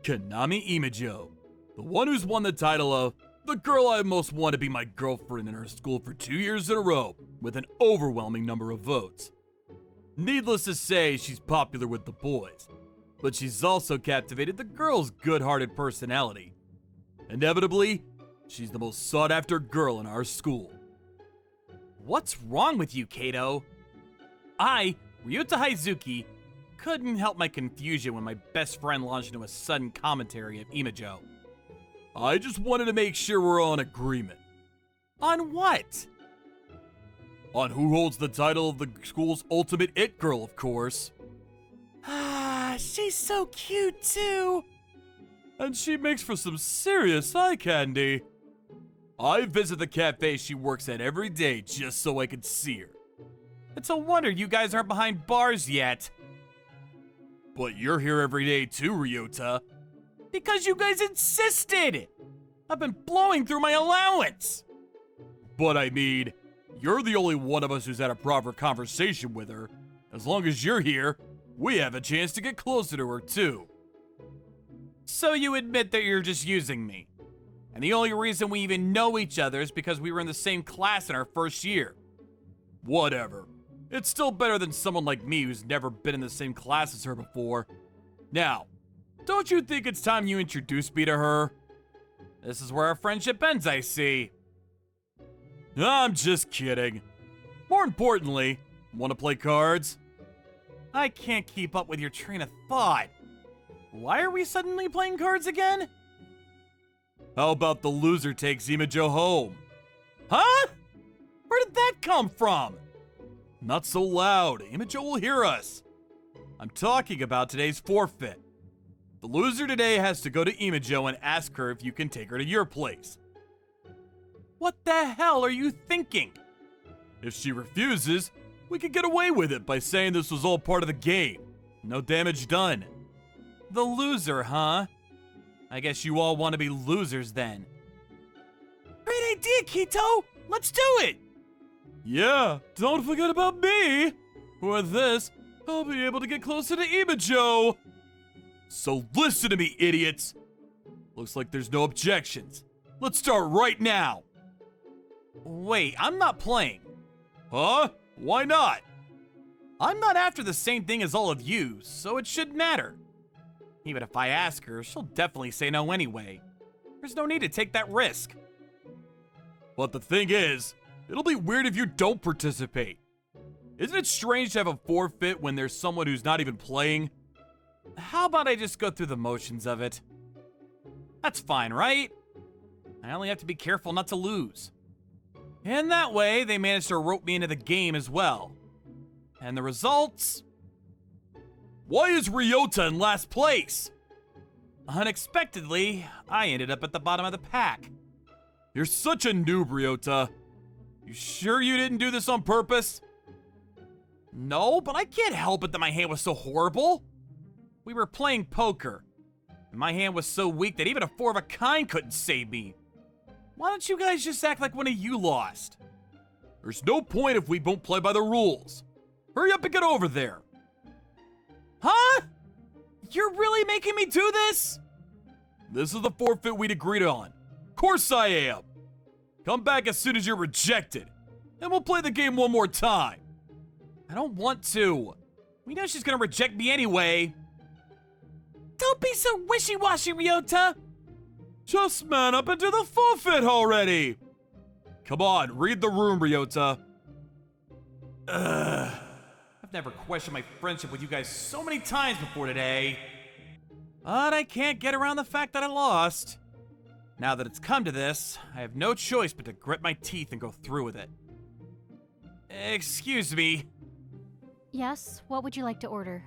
Kanami Imajo, the one who's won the title of the girl I most want to be my girlfriend in her school for 2 years in a row, with an overwhelming number of votes. Needless to say, she's popular with the boys, but she's also captivated the girls' good-hearted personality. Inevitably, she's the most sought-after girl in our school. What's wrong with you, Kato? I, Ryuta Haizuki, couldn't help my confusion when my best friend launched into a sudden commentary of Imajo. I just wanted to make sure we're all in agreement. On what? On who holds the title of the school's ultimate it girl, of course. Ah, she's so cute too. And she makes for some serious eye candy. I visit the cafe she works at every day just so I could see her. It's a wonder you guys aren't behind bars yet. But you're here every day too, Ryota. Because you guys insisted! I've been blowing through my allowance! But I mean, you're the only one of us who's had a proper conversation with her. As long as you're here, we have a chance to get closer to her too. So you admit that you're just using me. And the only reason we even know each other is because we were in the same class in our first year. Whatever. It's still better than someone like me who's never been in the same class as her before. Now, don't you think it's time you introduce me to her? This is where our friendship ends, I see. I'm just kidding. More importantly, want to play cards? I can't keep up with your train of thought. Why are we suddenly playing cards again? How about the loser takes Imajo home? Huh? Where did that come from? Not so loud. Imajo will hear us. I'm talking about today's forfeit. The loser today has to go to Imajo and ask her if you can take her to your place. What the hell are you thinking? If she refuses, we could get away with it by saying this was all part of the game. No damage done. The loser, huh? I guess you all want to be losers then. Great idea, Kito! Let's do it! Yeah, don't forget about me! With this, I'll be able to get closer to Imajo! So listen to me, idiots! Looks like there's no objections. Let's start right now! Wait, I'm not playing. Huh? Why not? I'm not after the same thing as all of you, so it shouldn't matter. Even if I ask her, she'll definitely say no anyway. There's no need to take that risk. But the thing is, it'll be weird if you don't participate. Isn't it strange to have a forfeit when there's someone who's not even playing? How about I just go through the motions of it? That's fine, right? I only have to be careful not to lose. And that way, they managed to rope me into the game as well. And the results? Why is Ryota in last place? Unexpectedly, I ended up at the bottom of the pack. You're such a noob, Ryota. You sure you didn't do this on purpose? No, but I can't help it that my hand was so horrible. We were playing poker, and my hand was so weak that even a 4-of-a-kind couldn't save me. Why don't you guys just act like one of you lost? There's no point if we won't play by the rules. Hurry up and get over there. Huh? You're really making me do this? This is the forfeit we'd agreed on. Course I am. Come back as soon as you're rejected, and we'll play the game one more time. I don't want to. We know she's gonna reject me anyway. Don't be so wishy-washy, Ryota. Just man up and do the forfeit already. Come on, read the room, Ryota. I've never questioned my friendship with you guys so many times before today. But I can't get around the fact that I lost. Now that it's come to this, I have no choice but to grit my teeth and go through with it. Excuse me. Yes, what would you like to order?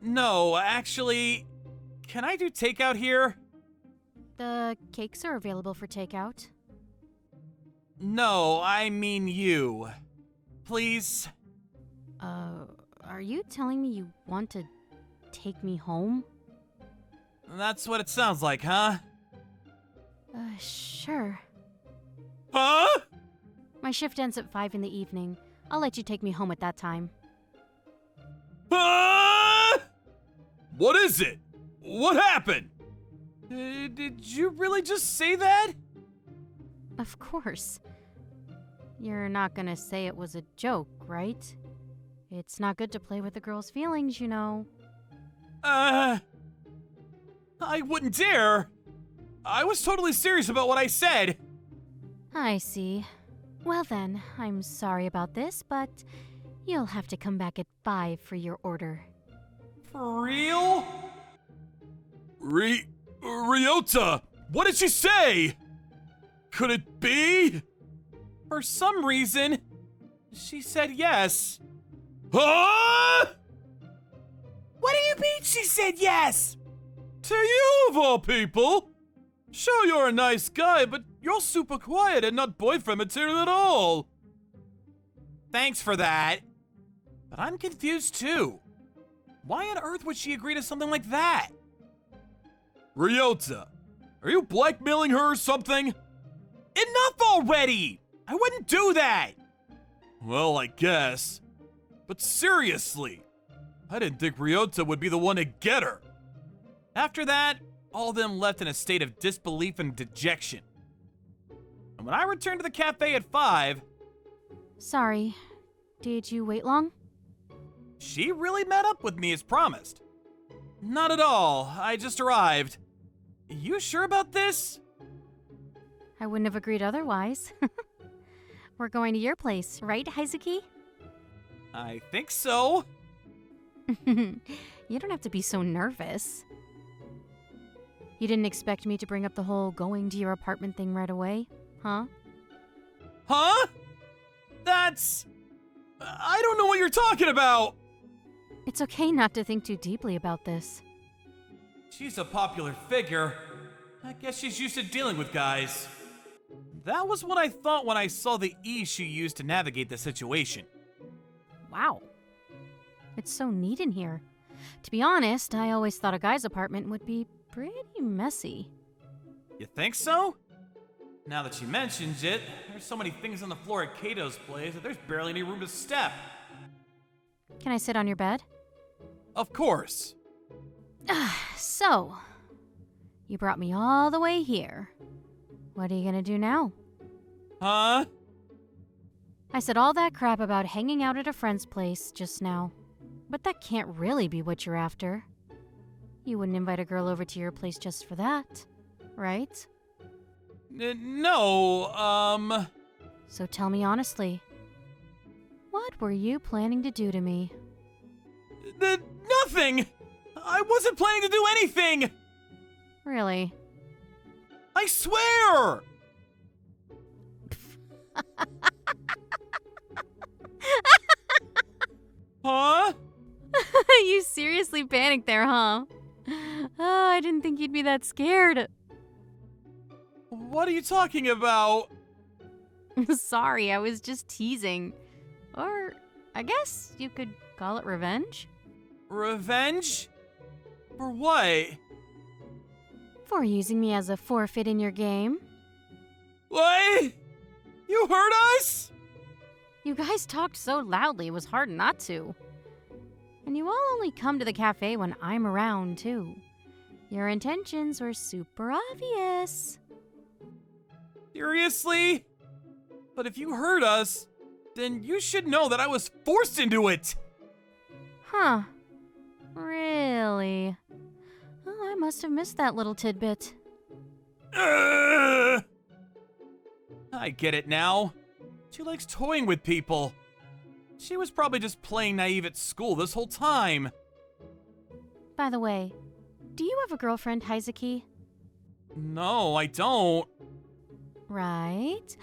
No, actually, can I do takeout here? The cakes are available for takeout. No, I mean you. Please? Are you telling me you want to take me home? That's what it sounds like, huh? Sure. Huh? My shift ends at 5 in the evening. I'll let you take me home at that time. What is it? What happened? Did you really just say that? Of course. You're not gonna say it was a joke, right? It's not good to play with a girl's feelings, you know. I wouldn't dare. I was totally serious about what I said. I see. Well then, I'm sorry about this, but you'll have to come back at 5 for your order. For real? Ryota! What did she say? Could it be? For some reason, she said yes. Huh? What do you mean she said yes? To you, of all people! Sure, you're a nice guy, but you're super quiet and not boyfriend material at all. Thanks for that. But I'm confused too. Why on earth would she agree to something like that? Ryota, are you blackmailing her or something? Enough already! I wouldn't do that! Well, I guess. But seriously, I didn't think Ryota would be the one to get her. After that, all of them left in a state of disbelief and dejection. And when I returned to the cafe at 5... Sorry. Did you wait long? She really met up with me as promised. Not at all. I just arrived. You sure about this? I wouldn't have agreed otherwise. We're going to your place, right, Heizuki? I think so. You don't have to be so nervous. You didn't expect me to bring up the whole going to your apartment thing right away, huh? Huh? That's... I don't know what you're talking about! It's okay not to think too deeply about this. She's a popular figure. I guess she's used to dealing with guys. That was what I thought when I saw the ease she used to navigate the situation. Wow. It's so neat in here. To be honest, I always thought a guy's apartment would be pretty messy. You think so? Now that she mentions it, there's so many things on the floor at Kato's place that there's barely any room to step. Can I sit on your bed? Of course. So, you brought me all the way here. What are you gonna do now? Huh? I said all that crap about hanging out at a friend's place just now. But that can't really be what you're after. You wouldn't invite a girl over to your place just for that, right? No, So tell me honestly. What were you planning to do to me? Nothing! I wasn't planning to do anything! Really? I swear! Huh? You seriously panicked there, huh? Oh, I didn't think you'd be that scared. What are you talking about? Sorry, I was just teasing. Or, I guess you could call it revenge? Revenge? For what? For using me as a forfeit in your game. What? You heard us? You guys talked so loudly it was hard not to. And you all only come to the cafe when I'm around, too. Your intentions were super obvious. Seriously? But if you heard us, then you should know that I was forced into it! Huh. Really? Oh, I must have missed that little tidbit. I get it now. She likes toying with people. She was probably just playing naive at school this whole time. By the way, do you have a girlfriend, Heizuki? No, I don't. Right?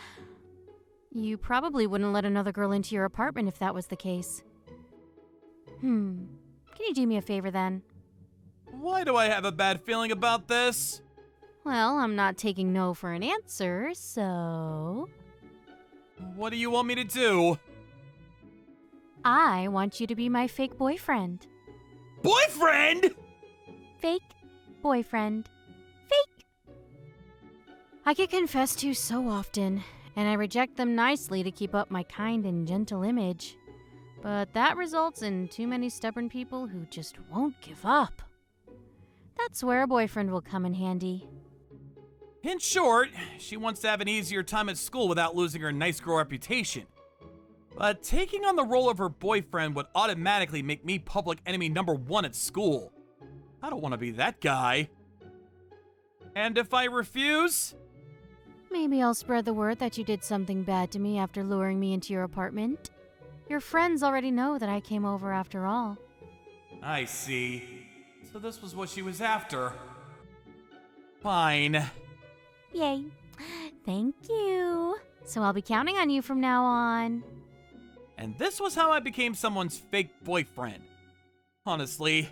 You probably wouldn't let another girl into your apartment if that was the case. Can you do me a favor then? Why do I have a bad feeling about this? Well, I'm not taking no for an answer, so... What do you want me to do? I want you to be my fake boyfriend. Boyfriend?! Fake boyfriend. Fake! I get confessed to so often, and I reject them nicely to keep up my kind and gentle image. But that results in too many stubborn people who just won't give up. That's where a boyfriend will come in handy. In short, she wants to have an easier time at school without losing her nice girl reputation. But taking on the role of her boyfriend would automatically make me public enemy #1 at school. I don't want to be that guy. And if I refuse? Maybe I'll spread the word that you did something bad to me after luring me into your apartment. Your friends already know that I came over after all. I see. So this was what she was after. Fine. Yay. Thank you. So I'll be counting on you from now on. And this was how I became someone's fake boyfriend. Honestly,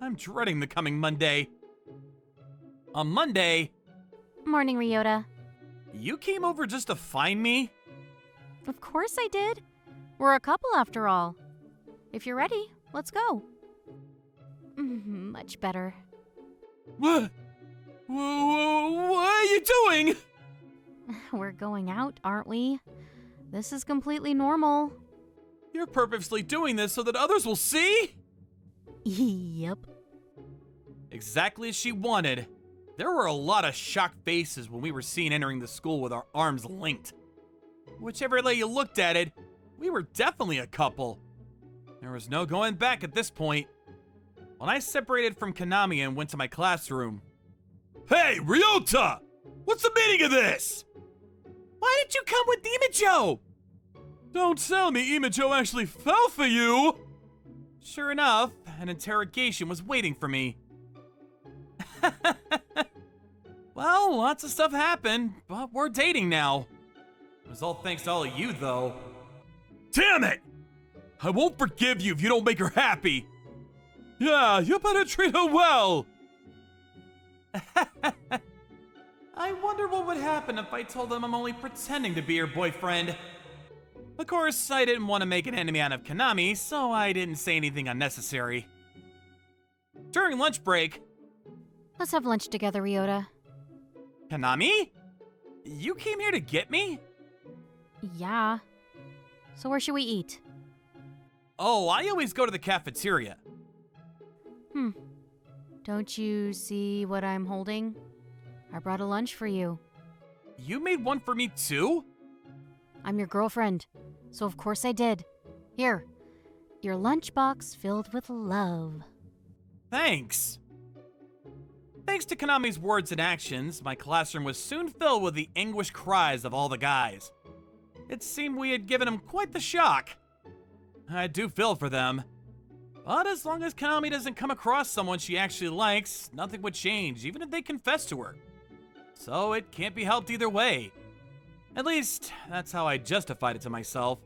I'm dreading the coming Monday. On Monday, Morning, Ryota. you came over just to find me? Of course I did. We're a couple after all. If you're ready, let's go. Much better. What? What are you doing? We're going out, aren't we? This is completely normal. You're purposely doing this so that others will see? Yep. Exactly as she wanted. There were a lot of shocked faces when we were seen entering the school with our arms linked. Whichever way you looked at it, we were definitely a couple. There was no going back at this point. When I separated from Konami and went to my classroom. Hey, Ryota! What's the meaning of this? Why did you come with Imajo? Don't tell me Imajo actually fell for you! Sure enough, an interrogation was waiting for me. Well, lots of stuff happened, but we're dating now. It was all thanks to all of you, though. Damn it! I won't forgive you if you don't make her happy. Yeah, you better treat her well. I wonder what would happen if I told them I'm only pretending to be your boyfriend. Of course, I didn't want to make an enemy out of Konami, so I didn't say anything unnecessary. During lunch break, Let's have lunch together, Ryota. Konami? You came here to get me? Yeah. So where should we eat? Oh, I always go to the cafeteria. Don't you see what I'm holding? I brought a lunch for you. You made one for me too? I'm your girlfriend, so of course I did. Here, your lunchbox filled with love. Thanks. Thanks to Konami's words and actions, my classroom was soon filled with the anguished cries of all the guys. It seemed we had given them quite the shock. I do feel for them. But as long as Konami doesn't come across someone she actually likes, nothing would change, even if they confess to her. So it can't be helped either way. At least, that's how I justified it to myself.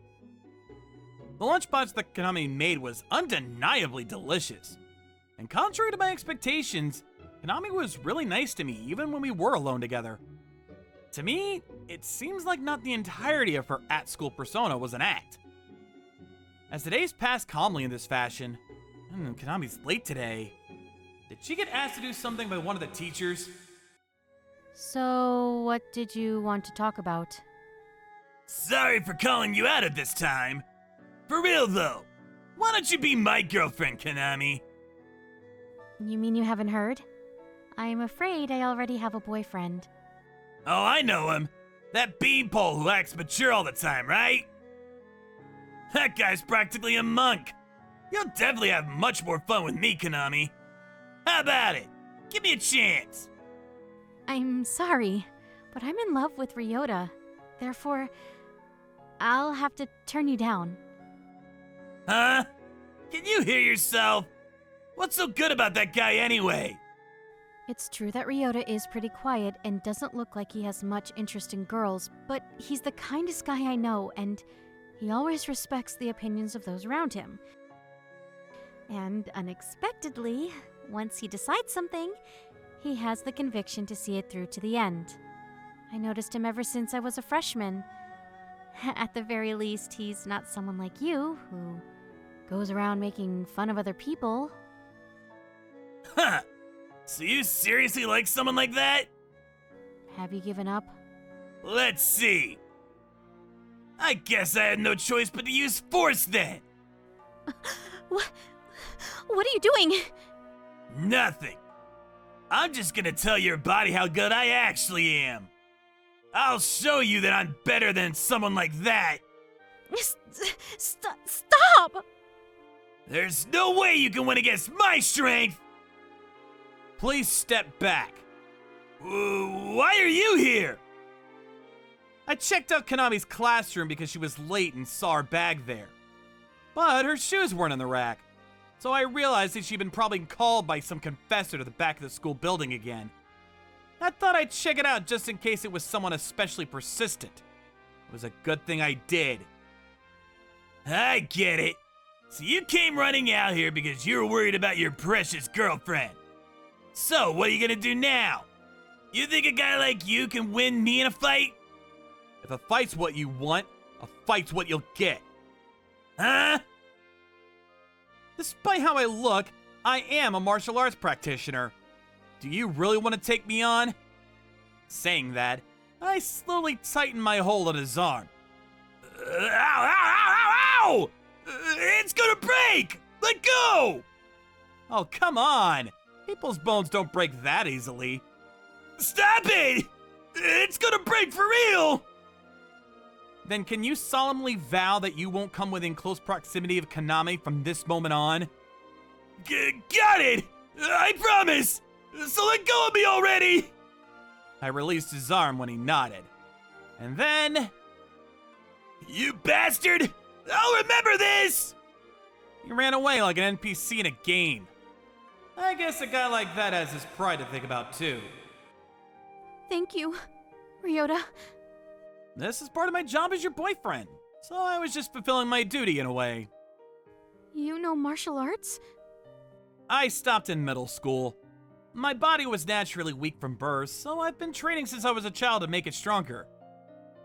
The lunchbox that Konami made was undeniably delicious. And contrary to my expectations, Konami was really nice to me even when we were alone together. To me, it seems like not the entirety of her at-school persona was an act. As the days passed calmly in this fashion, Konami's late today. Did she get asked to do something by one of the teachers? So, what did you want to talk about? Sorry for calling you out at this time. For real though, why don't you be my girlfriend, Konami? You mean you haven't heard? I'm afraid I already have a boyfriend. Oh, I know him. That beanpole who acts mature all the time, right? That guy's practically a monk. You'll definitely have much more fun with me, Konami. How about it? Give me a chance. I'm sorry, but I'm in love with Ryota. Therefore, I'll have to turn you down. Huh? Can you hear yourself? What's so good about that guy anyway? It's true that Ryota is pretty quiet and doesn't look like he has much interest in girls, but he's the kindest guy I know, and he always respects the opinions of those around him. And unexpectedly, once he decides something, he has the conviction to see it through to the end. I noticed him ever since I was a freshman. At the very least, he's not someone like you, who goes around making fun of other people. Huh. So you seriously like someone like that? Have you given up? Let's see. I guess I had no choice but to use force then. What are you doing? Nothing. I'm just gonna tell your body how good I actually am. I'll show you that I'm better than someone like that. Stop! There's no way you can win against my strength. Please step back. Why are you here? I checked out Konami's classroom because she was late and saw her bag there. But her shoes weren't in the rack. So I realized that she'd been probably called by some confessor to the back of the school building again. I thought I'd check it out just in case it was someone especially persistent. It was a good thing I did. I get it. So you came running out here because you were worried about your precious girlfriend. So what are you gonna do now? You think a guy like you can win me in a fight? If a fight's what you want, a fight's what you'll get. Huh? Despite how I look, I am a martial arts practitioner. Do you really want to take me on? Saying that, I slowly tighten my hold on his arm. Ow, ow, ow, ow, ow! It's gonna break! Let go! Oh, come on! People's bones don't break that easily. Stop it! It's gonna break for real! Then can you solemnly vow that you won't come within close proximity of Konami from this moment on? Got it! I promise! So let go of me already! I released his arm when he nodded. And then... You bastard! I'll remember this! he ran away like an NPC in a game. I guess a guy like that has his pride to think about too. Thank you, Ryota. This is part of my job as your boyfriend, so I was just fulfilling my duty in a way. You know martial arts? I stopped in middle school. My body was naturally weak from birth, so I've been training since I was a child to make it stronger.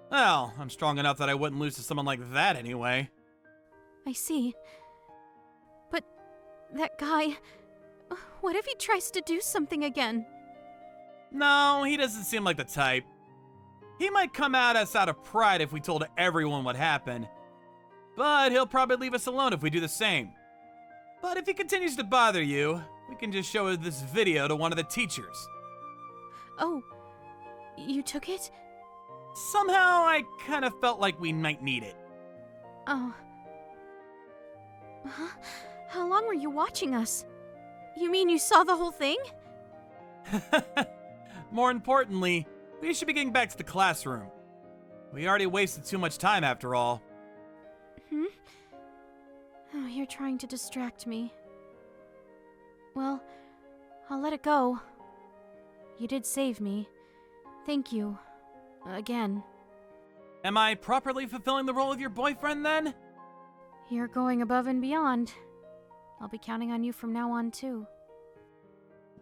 Well, I'm strong enough that I wouldn't lose to someone like that anyway. I see. But that guy, what if he tries to do something again? No, he doesn't seem like the type. He might come at us out of pride if we told everyone what happened, but he'll probably leave us alone if we do the same. But if he continues to bother you, we can just show this video to one of the teachers. Oh, you took it? Somehow, I kind of felt like we might need it. Oh. Huh? How long were you watching us? You mean you saw the whole thing? More importantly, we should be getting back to the classroom. We already wasted too much time after all. Oh, you're trying to distract me. Well, I'll let it go. You did save me. Thank you. Again. Am I properly fulfilling the role of your boyfriend then? You're going above and beyond. I'll be counting on you from now on, too.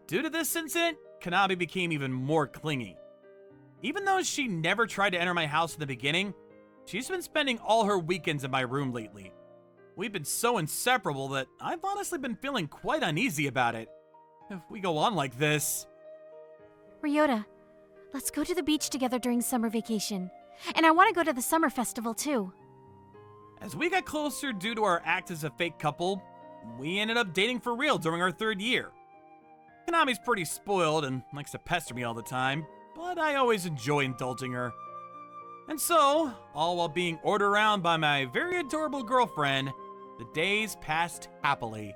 Due to this incident, Konami became even more clingy. Even though she never tried to enter my house in the beginning, she's been spending all her weekends in my room lately. We've been so inseparable that I've honestly been feeling quite uneasy about it. If we go on like this... Ryota, let's go to the beach together during summer vacation. And I want to go to the summer festival, too. As we got closer due to our act as a fake couple, we ended up dating for real during our 3rd year. Konami's pretty spoiled and likes to pester me all the time, but I always enjoy indulging her. And so, all while being ordered around by my very adorable girlfriend, the days passed happily.